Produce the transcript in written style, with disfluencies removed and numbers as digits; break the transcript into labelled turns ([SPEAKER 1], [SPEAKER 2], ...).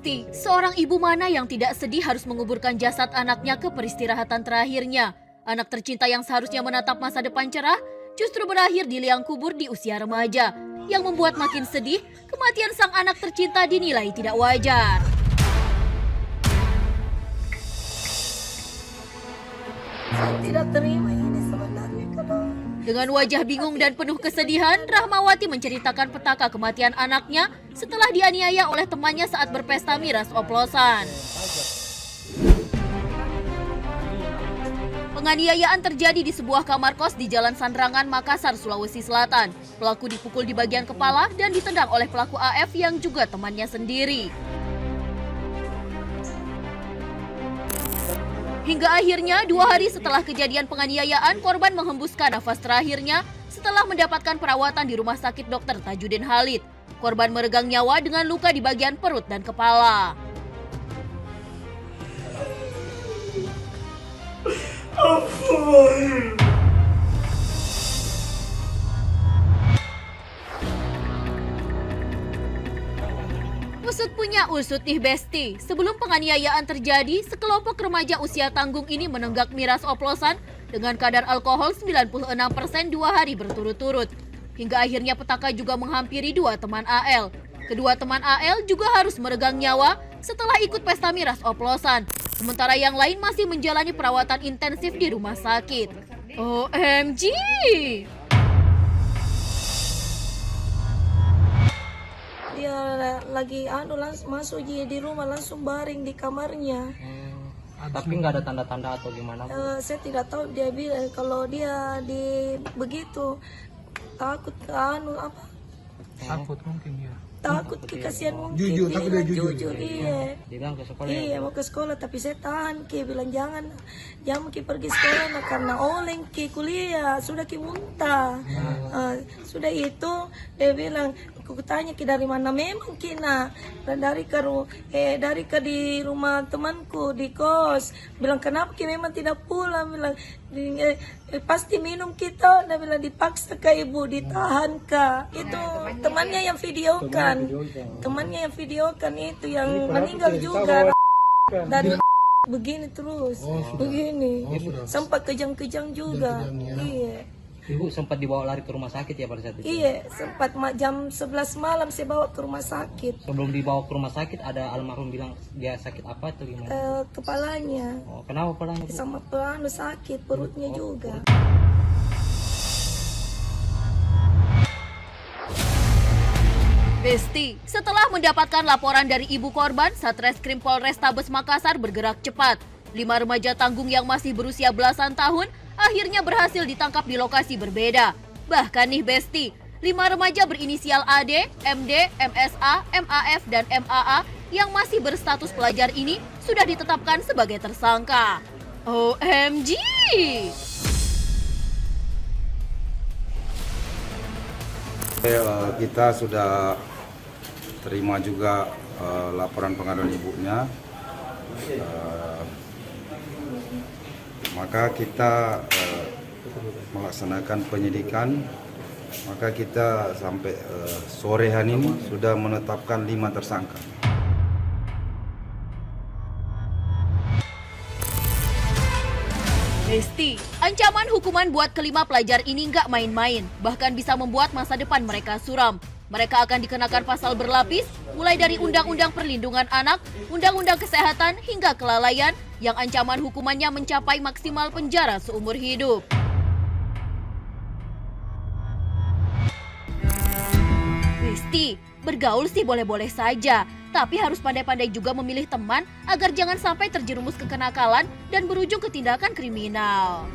[SPEAKER 1] Besti, seorang ibu mana yang tidak sedih harus menguburkan jasad anaknya ke peristirahatan terakhirnya. Anak tercinta yang seharusnya menatap masa depan cerah justru berakhir di liang kubur di usia remaja. Yang membuat makin sedih, kematian sang anak tercinta dinilai tidak wajar.
[SPEAKER 2] Saya tidak terima ini sebenarnya kalau
[SPEAKER 1] Dengan wajah bingung dan penuh kesedihan, Rahmawati menceritakan petaka kematian anaknya setelah dianiaya oleh temannya saat berpesta miras oplosan. Penganiayaan terjadi di sebuah kamar kos di Jalan Sanrangan, Makassar, Sulawesi Selatan. Pelaku dipukul di bagian kepala dan ditendang oleh pelaku AF yang juga temannya sendiri. Hingga akhirnya 2 hari setelah kejadian penganiayaan, korban menghembuskan nafas terakhirnya setelah mendapatkan perawatan di Rumah Sakit Dr. Tajudin Halid. Korban meregang nyawa dengan luka di bagian perut dan kepala. Usut punya usut nih Besti. Sebelum penganiayaan terjadi, sekelompok remaja usia tanggung ini menenggak miras oplosan dengan kadar alkohol 96% 2 hari berturut-turut. Hingga akhirnya petaka juga menghampiri 2 teman AL. Kedua teman AL juga harus meregang nyawa setelah ikut pesta miras oplosan. Sementara yang lain masih menjalani perawatan intensif di rumah sakit. OMG!
[SPEAKER 2] dia lagi langsung masuk di rumah langsung baring di kamarnya.
[SPEAKER 3] Tapi nggak ada tanda-tanda atau gimana?
[SPEAKER 2] Saya tidak tahu, dia bilang kalau dia di begitu takut
[SPEAKER 4] Takut mungkin ya.
[SPEAKER 2] takut kasihan mungkin.
[SPEAKER 4] Jujur, tapi dia jujur.
[SPEAKER 2] Iya.
[SPEAKER 3] Dia bilang ke sekolah.
[SPEAKER 2] Iya mau ke sekolah tapi saya tahan ki bilang jangan ki pergi sekolah nah, karena oleng ki kuliah sudah ki muntah. Sudah itu dia bilang aku tanya ki dari mana memang ki nah dari ke di rumah temanku di kos bilang kenapa ki memang tidak pulang bilang pasti minum kita dia bilang dipaksa ke ibu ditahan kak itu temannya yang videokan itu yang meninggal juga dan begini terus begini sempat kejang-kejang juga iya.
[SPEAKER 3] Ibu sempat dibawa lari ke rumah sakit ya pada saat itu?
[SPEAKER 2] Iya, sempat jam 11 malam saya bawa ke rumah sakit.
[SPEAKER 3] Sebelum dibawa ke rumah sakit ada almarhum bilang dia sakit apa atau gimana?
[SPEAKER 2] Kepalanya
[SPEAKER 3] Oh, kenapa kepalanya?
[SPEAKER 2] sama sakit perutnya juga.
[SPEAKER 1] Besti, setelah mendapatkan laporan dari ibu korban, Satreskrim Polrestabes Makassar bergerak cepat. 5 remaja tanggung yang masih berusia belasan tahun akhirnya berhasil ditangkap di lokasi berbeda. Bahkan nih Besti, 5 remaja berinisial AD, MD, MSA, MAF, dan MAA yang masih berstatus pelajar ini sudah ditetapkan sebagai tersangka. OMG!
[SPEAKER 5] Kita sudah terima juga laporan pengaduan ibunya. Maka kita melaksanakan penyidikan. Maka kita sampai sore hari ini sudah menetapkan 5 tersangka.
[SPEAKER 1] Besti, ancaman hukuman buat kelima pelajar ini nggak main-main, bahkan bisa membuat masa depan mereka suram. Mereka akan dikenakan pasal berlapis, mulai dari Undang-Undang Perlindungan Anak, Undang-Undang Kesehatan, hingga kelalaian, yang ancaman hukumannya mencapai maksimal penjara seumur hidup. Besti, bergaul sih boleh-boleh saja, tapi harus pandai-pandai juga memilih teman agar jangan sampai terjerumus ke kenakalan dan berujung ke tindakan kriminal.